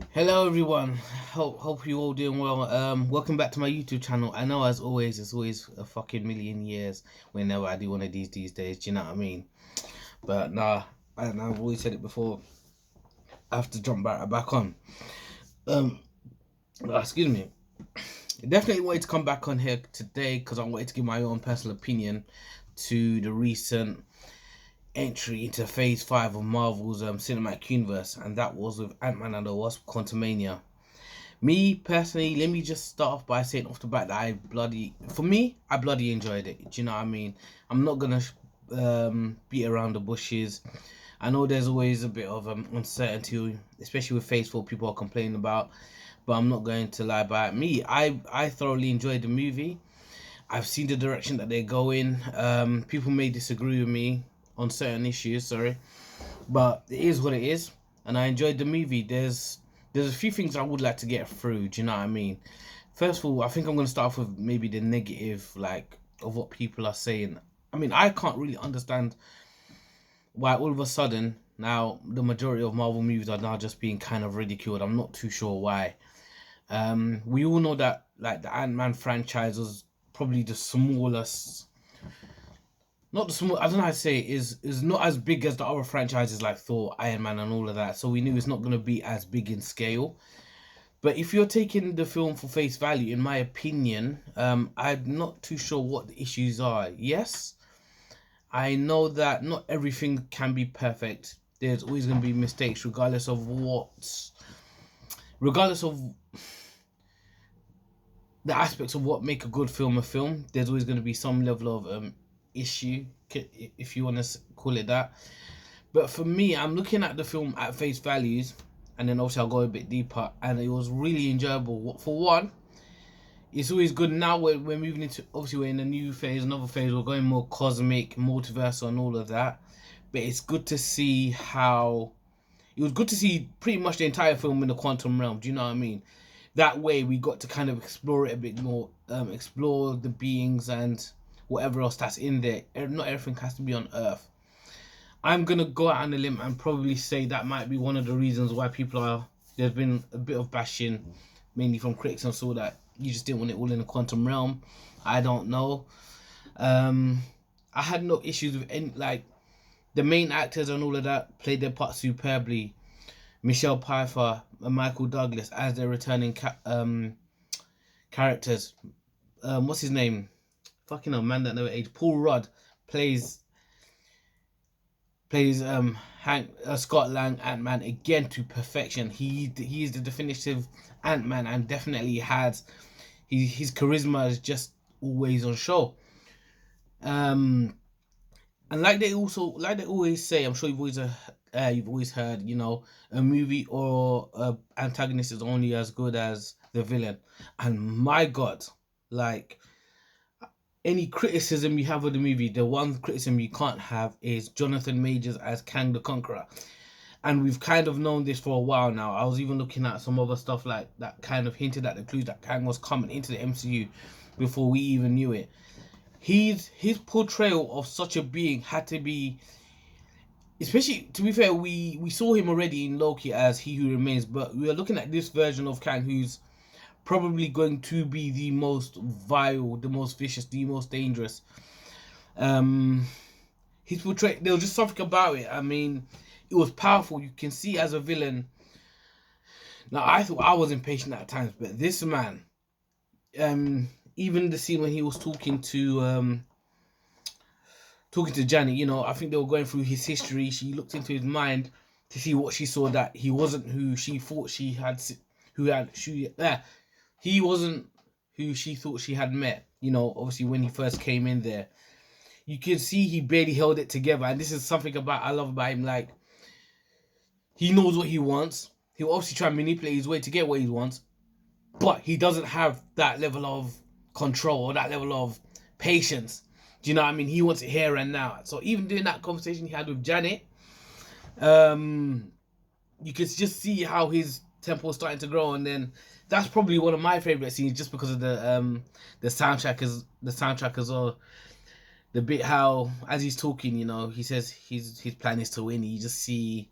Hello everyone. Hope you all doing well. Welcome back to my YouTube channel. I know as always it's always a fucking million years whenever I do one of these days. Do you know what I mean? But nah, and I've always said it before. I have to jump back on. Um, excuse me. Definitely wanted to come back on here today because I wanted to give my own personal opinion to the recent entry into Phase 5 of Marvel's cinematic universe, and that was with Ant-Man and the Wasp Quantumania. Me personally, let me just start off by saying off the bat that I bloody enjoyed it. Do you know what I mean? I'm not gonna beat around the bushes. I know there's always a bit of uncertainty, especially with Phase 4 people are complaining about, but I'm not going to lie about it. I thoroughly enjoyed the movie. I've seen the direction that they're going. People may disagree with me on certain issues, sorry, but it is what it is, and I enjoyed the movie. There's a few things I would like to get through. Do you know what I mean? First of all, I think I'm going to start off with maybe the negative, like, of what people are saying. I mean, I can't really understand why all of a sudden now the majority of Marvel movies are now just being kind of ridiculed. I'm not too sure why. We all know that like the Ant-Man franchise was probably the smallest, not the small. I don't know how to say it, is not as big as the other franchises like Thor, Iron Man, and all of that. So we knew it's not going to be as big in scale. But if you're taking the film for face value, in my opinion, I'm not too sure what the issues are. Yes, I know that not everything can be perfect. There's always going to be mistakes, regardless of the aspects of what make a good film a film. There's always going to be some level of issue, if you want to call it that. But for me, I'm looking at the film at face values, and then obviously I'll go a bit deeper, and it was really enjoyable. For one, it's always good now we're moving into, obviously we're in a new phase, another phase, we're going more cosmic, multiverse and all of that. But it's good to see how, it was good to see pretty much the entire film in the quantum realm, do you know what I mean? That way we got to kind of explore it a bit more, explore the beings and whatever else that's in there. Not everything has to be on Earth. I'm gonna go out on a limb and probably say that might be one of the reasons why there's been a bit of bashing, mainly from critics and so that you just didn't want it all in the quantum realm. I don't know. Um, I had no issues with any, like, the main actors and all of that played their part superbly. Michelle Pfeiffer and Michael Douglas as their returning characters. What's his name? Fucking hell, man that never aged. Paul Rudd plays Hank Scott Lang Ant-Man again to perfection. He is the definitive Ant-Man and definitely has his charisma is just always on show. And like they always say, I'm sure you've always heard, a movie or a antagonist is only as good as the villain. And my God, like, any criticism you have of the movie, the one criticism you can't have is Jonathan Majors as Kang the Conqueror. And we've kind of known this for a while now. I was even looking at some other stuff like that kind of hinted at the clues that Kang was coming into the MCU before we even knew it. His portrayal of such a being had to be, especially, to be fair, we saw him already in Loki as He Who Remains, but we are looking at this version of Kang who's probably going to be the most vile, the most vicious, the most dangerous. His portrayal, there was just something about it. I mean, it was powerful. You can see as a villain. Now, I thought I was impatient at times, but this man, even the scene when he was talking to Janet, I think they were going through his history. She looked into his mind to see what she saw, that he wasn't who she thought she had, he wasn't who she thought she had met. Obviously when he first came in there, you can see he barely held it together. And this is something I love about him. Like, he knows what he wants. He'll obviously try and manipulate his way to get what he wants, but he doesn't have that level of control or that level of patience. Do you know what I mean? He wants it here and now. So even during that conversation he had with Janet, you can just see how his tempo is starting to grow, and then that's probably one of my favorite scenes just because of the soundtrack as well. The bit how as he's talking, he says his plan is to win. You just see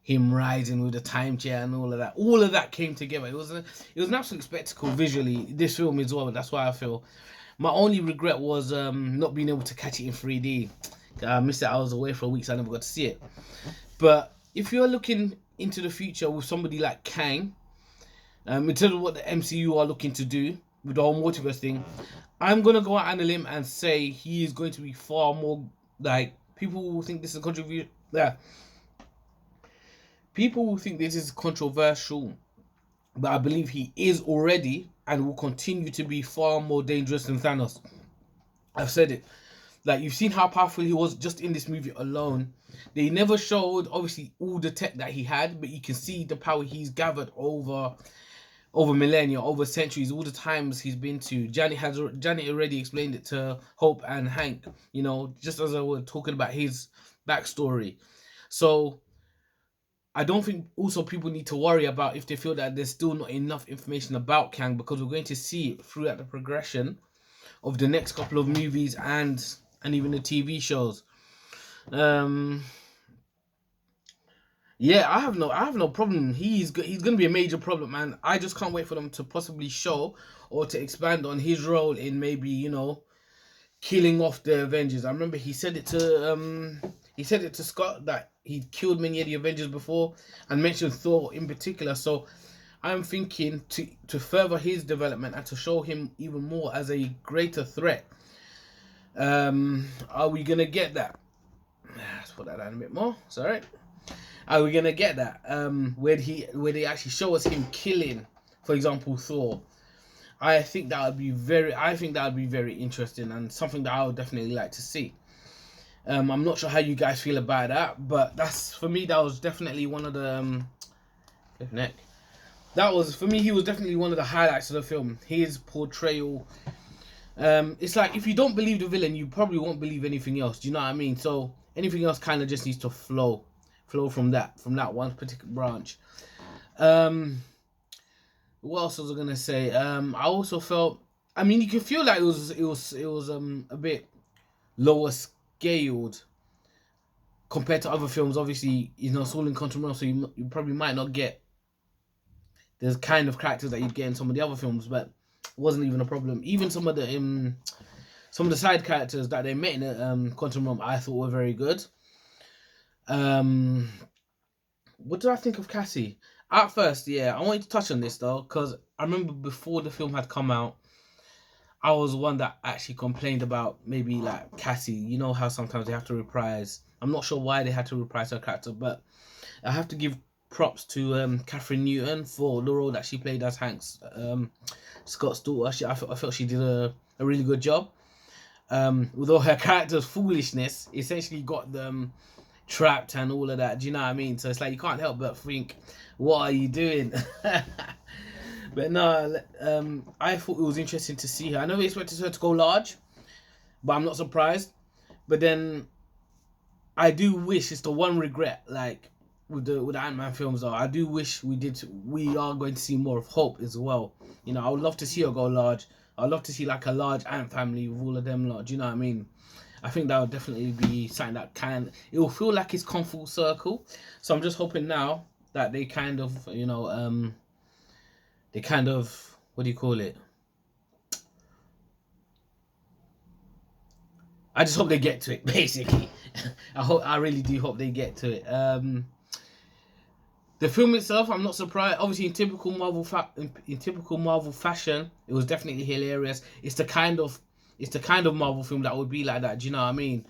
him rising with the time chair and all of that. All of that came together. It was an absolute spectacle visually. This film as well. That's why I feel. My only regret was not being able to catch it in 3D. I missed it. I was away for a week, so I never got to see it. But if you're looking into the future with somebody like Kang, in terms of what the MCU are looking to do with the whole multiverse thing, I'm gonna go out on a limb and say he is going to be far more like people will think this is controversial. Yeah, people will think this is controversial, but I believe he is already and will continue to be far more dangerous than Thanos. I've said it. Like, you've seen how powerful he was just in this movie alone. They never showed obviously all the tech that he had, but you can see the power he's gathered over millennia, over centuries, all the times he's been to. Janet already explained it to Hope and Hank, you know, just as I was talking about his backstory. So I don't think also people need to worry about if they feel that there's still not enough information about Kang, because we're going to see it throughout the progression of the next couple of movies and even the TV shows. Yeah, I have no problem. He's gonna be a major problem, man. I just can't wait for them to possibly show or to expand on his role in maybe, you know, killing off the Avengers. I remember he said it to Scott that he'd killed many of the Avengers before, and mentioned Thor in particular. So I'm thinking to further his development and to show him even more as a greater threat. Are we gonna get that? Let's put that down a bit more. Sorry. Are we gonna get that? Where they actually show us him killing, for example, Thor? I think that would be very interesting and something that I would definitely like to see. I'm not sure how you guys feel about that, but for me that was definitely one of the That was, for me, he was definitely one of the highlights of the film. His portrayal. It's like, if you don't believe the villain, you probably won't believe anything else. Do you know what I mean? So anything else kind of just needs to flow from that one particular branch. What else was I gonna say? I also felt, I mean, you can feel like it was a bit lower scaled compared to other films. Obviously, you know, it's all in Quantumania, so you probably might not get the kind of characters that you'd get in some of the other films, but it wasn't even a problem. Even some of the side characters that they met in the Quantum Realm, I thought were very good. What did I think of Cassie? At first, yeah, I wanted to touch on this though, because I remember before the film had come out, I was one that actually complained about maybe like Cassie. You know how sometimes they have to reprise. I'm not sure why they had to reprise her character, but I have to give props to Catherine Newton for the role that she played as Hank's Scott's daughter. I felt she did a really good job. With all her character's foolishness, essentially got them trapped and all of that. Do you know what I mean? So it's like you can't help but think, what are you doing? But no, I thought it was interesting to see her. I never expected her to go large, but I'm not surprised. But then I do wish, it's the one regret, like with the Ant-Man films, though, I do wish we are going to see more of Hope as well. You know, I would love to see her go large. I'd love to see like a large Ant family with all of them lot. Do you know what I mean? I think that would definitely be something that it will feel like it's come full circle. So I'm just hoping now that they kind of, you know, what do you call it? I just hope they get to it, basically. I really do hope they get to it. The film itself, I'm not surprised. Obviously, in typical Marvel fashion, it was definitely hilarious. It's the kind of Marvel film that would be like that. Do you know what I mean?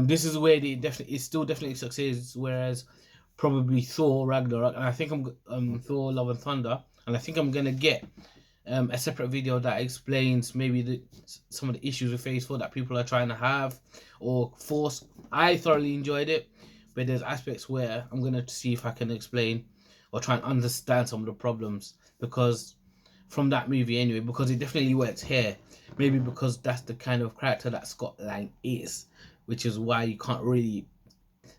This is where it still definitely succeeds. Whereas probably Thor Ragnarok, and I think Thor Love and Thunder, and I think I'm gonna get a separate video that explains maybe some of the issues with Phase 4 that people are trying to have or force. I thoroughly enjoyed it, but there's aspects where I'm going to see if I can explain or try and understand some of the problems, because from that movie anyway, because it definitely works here. Maybe because that's the kind of character that Scott Lang is, which is why you can't really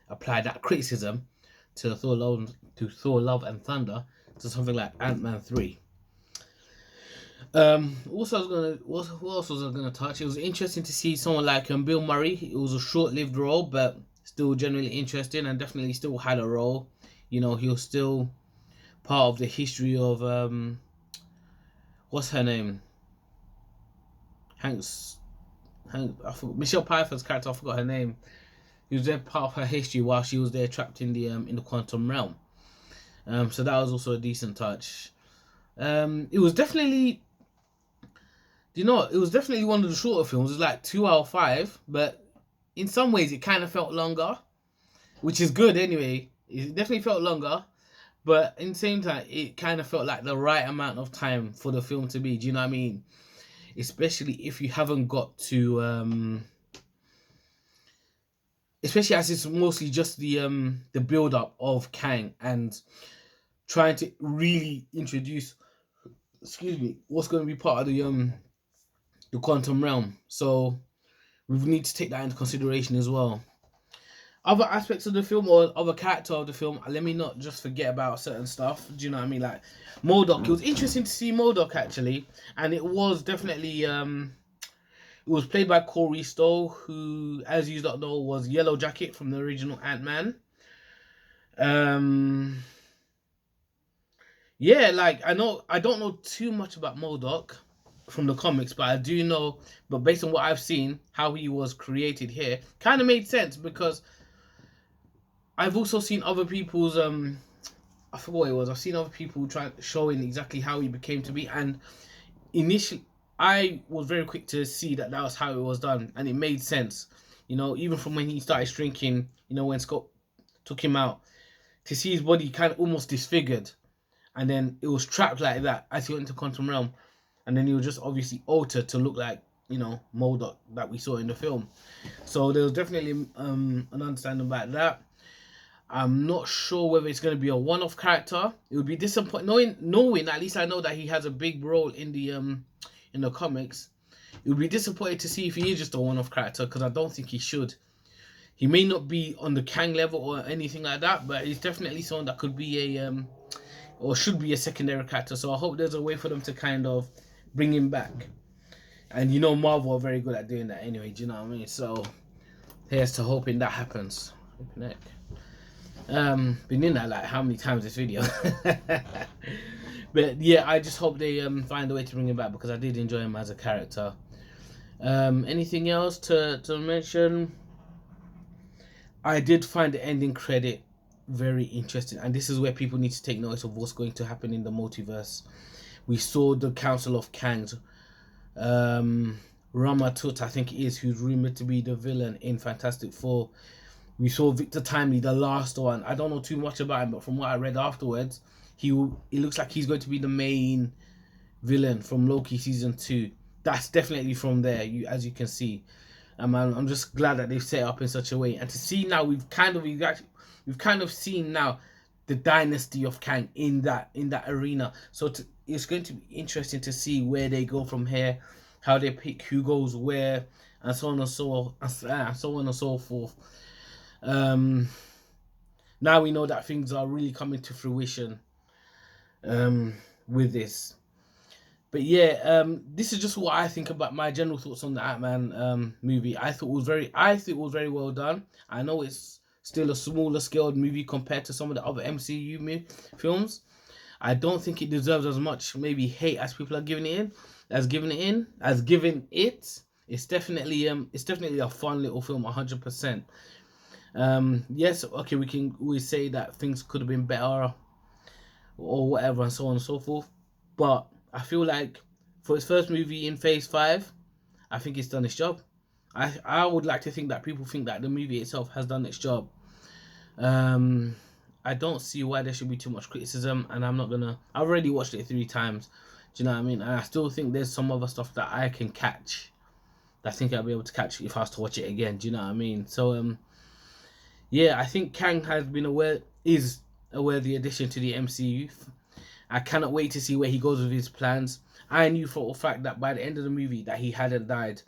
apply that criticism to Thor Love and Thunder to something like Ant-Man 3. What else was I gonna touch? It was interesting to see someone like Bill Murray. It was a short-lived role, but still generally interesting and definitely still had a role You know, he was still part of the history of what's her name? Hanks. Michelle Pfeiffer's character. I forgot her name. He was there part of her history while she was there trapped in the quantum realm. So that was also a decent touch. It was definitely, it was definitely one of the shorter films. It was like 2 hour 5, but in some ways it kind of felt longer, which is good anyway. It definitely felt longer, but in the same time, it kind of felt like the right amount of time for the film to be. Do you know what I mean? Especially if you haven't got to, especially as it's mostly just the build up of Kang and trying to really introduce, excuse me, what's going to be part of the quantum realm. So we need to take that into consideration as well. Other aspects of the film or other character of the film, let me not just forget about certain stuff. Do you know what I mean? Like MODOK. It was interesting to see MODOK actually, and it was definitely it was played by Corey Stoll, who, as you don't know, was Yellow Jacket from the original Ant-Man. Yeah, like I don't know too much about MODOK from the comics, but I do know, but based on what I've seen, how he was created here kind of made sense because I've also seen other people's I forgot what it was. I've seen other people showing exactly how he became to be, and initially I was very quick to see that was how it was done, and it made sense. You know, even from when he started shrinking, you know, when Scott took him out, to see his body kind of almost disfigured, and then it was trapped like that as he went into Quantum Realm, and then he was just obviously altered to look like, you know, MODOK that we saw in the film. So there was definitely an understanding about that. I'm not sure whether it's going to be a one-off character. It would be disappointing knowing at least I know that he has a big role in the comics. It would be disappointing to see if he is just a one-off character because I don't think he should. He may not be on the Kang level or anything like that, but he's definitely someone that could be a or should be a secondary character. So I hope there's a way for them to kind of bring him back. And you know Marvel are very good at doing that anyway. Do you know what I mean? So here's to hoping that happens. Been in that like how many times this video. But yeah, I just hope they find a way to bring him back because I did enjoy him as a character. Anything else to mention? I did find the ending credit very interesting, and this is where people need to take notice of what's going to happen in the multiverse. We saw the Council of Kangs, Rama Tut, I think it is, who's rumored to be the villain in Fantastic Four. We saw Victor Timely, the last one. I don't know too much about him, but from what I read afterwards, it looks like he's going to be the main villain from Loki season 2. That's definitely from there, as you can see. I'm just glad that they've set it up in such a way, and to see now we've kind of seen now the dynasty of Kang in that arena. So it's going to be interesting to see where they go from here, how they pick who goes where, and so on and so forth. Now we know that things are really coming to fruition with this. But yeah, this is just what I think about my general thoughts on the Ant-Man movie. I think it was very well done. I know it's still a smaller scaled movie compared to some of the other MCU films. I don't think it deserves as much maybe hate as people are giving it. It's definitely a fun little film, 100%. Yes, okay, we can always say that things could have been better or whatever and so on and so forth, but I feel like for its first movie in Phase 5, I think it's done its job. I would like to think that people think that the movie itself has done its job. I don't see why there should be too much criticism, and I've already watched it 3 times. Do you know what I mean? And I still think there's some other stuff that I can catch, that I think I'll be able to catch if I was to watch it again. Do you know what I mean? So yeah, I think Kang is a worthy addition to the MCU. I cannot wait to see where he goes with his plans. I knew for a fact that by the end of the movie that he hadn't died.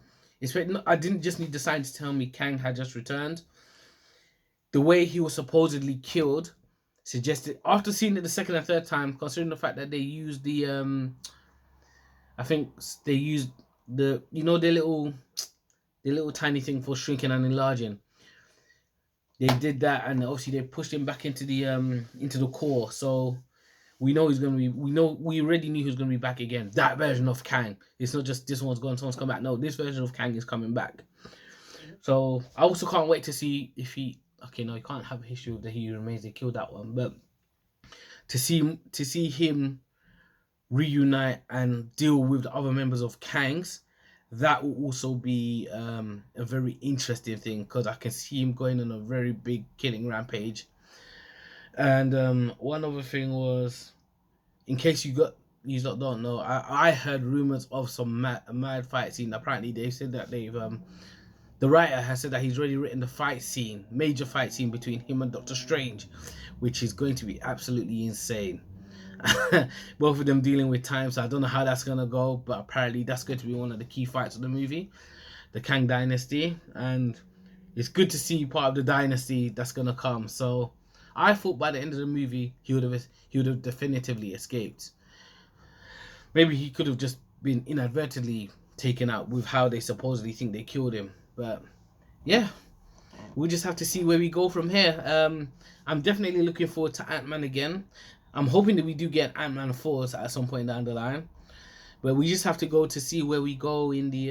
I didn't just need the sign to tell me Kang had just returned. The way he was supposedly killed suggested, after seeing it the second and third time, considering the fact that they used I think they used the little tiny thing for shrinking and enlarging. they did that, and obviously they pushed him back into the core. So we know he's gonna be. We already knew he was gonna be back again. That version of Kang. It's not just this one's gone, someone's come back. No, this version of Kang is coming back. So I also can't wait to see if he. Okay, no, you can't have a history with the He Who Remains. They killed that one, but to see him reunite and deal with the other members of Kangs, that will also be a very interesting thing, because I can see him going on a very big killing rampage. And one other thing was, in case you don't know, I heard rumors of some mad fight scene. Apparently, they said that the writer has said that he's already written the major fight scene between him and Doctor Strange, which is going to be absolutely insane. Both of them dealing with time, so I don't know how that's gonna go, but apparently that's going to be one of the key fights of the movie, the Kang Dynasty, and it's good to see part of the dynasty that's gonna come. So I thought by the end of the movie he would have definitively escaped. Maybe he could have just been inadvertently taken out with how they supposedly think they killed him, but yeah, we'll just have to see where we go from here. I'm definitely looking forward to Ant-Man again. I'm hoping that we do get Ant-Man 4 at some point down the line, but we just have to go to see where we go in the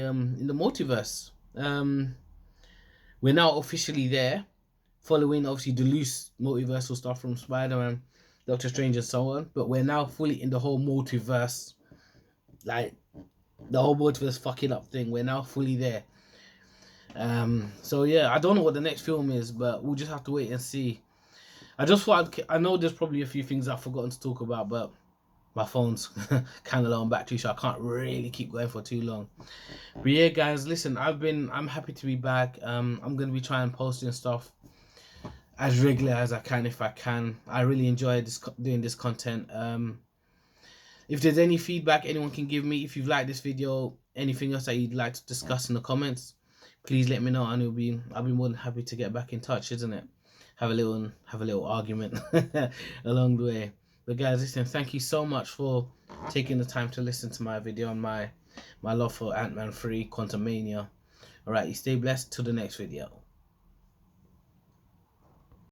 multiverse. We're now officially there, following obviously the loose multiversal stuff from Spider-Man, Doctor Strange, and so on. But we're now fully in the whole multiverse, like the whole multiverse fucking up thing. We're now fully there. So yeah, I don't know what the next film is, but we'll just have to wait and see. I just thought I know there's probably a few things I've forgotten to talk about, but my phone's kind of low on battery, so I can't really keep going for too long. But yeah, guys, listen, I'm happy to be back. I'm gonna be trying posting stuff as regular as I can if I can. I really enjoy doing this content. If there's any feedback anyone can give me, if you've liked this video, anything else that you'd like to discuss in the comments, please let me know, and I'll be more than happy to get back in touch, isn't it? Have a little argument along the way. But guys, listen, thank you so much for taking the time to listen to my video on my love for Ant-Man 3 Quantumania. Alright, you stay blessed till the next video.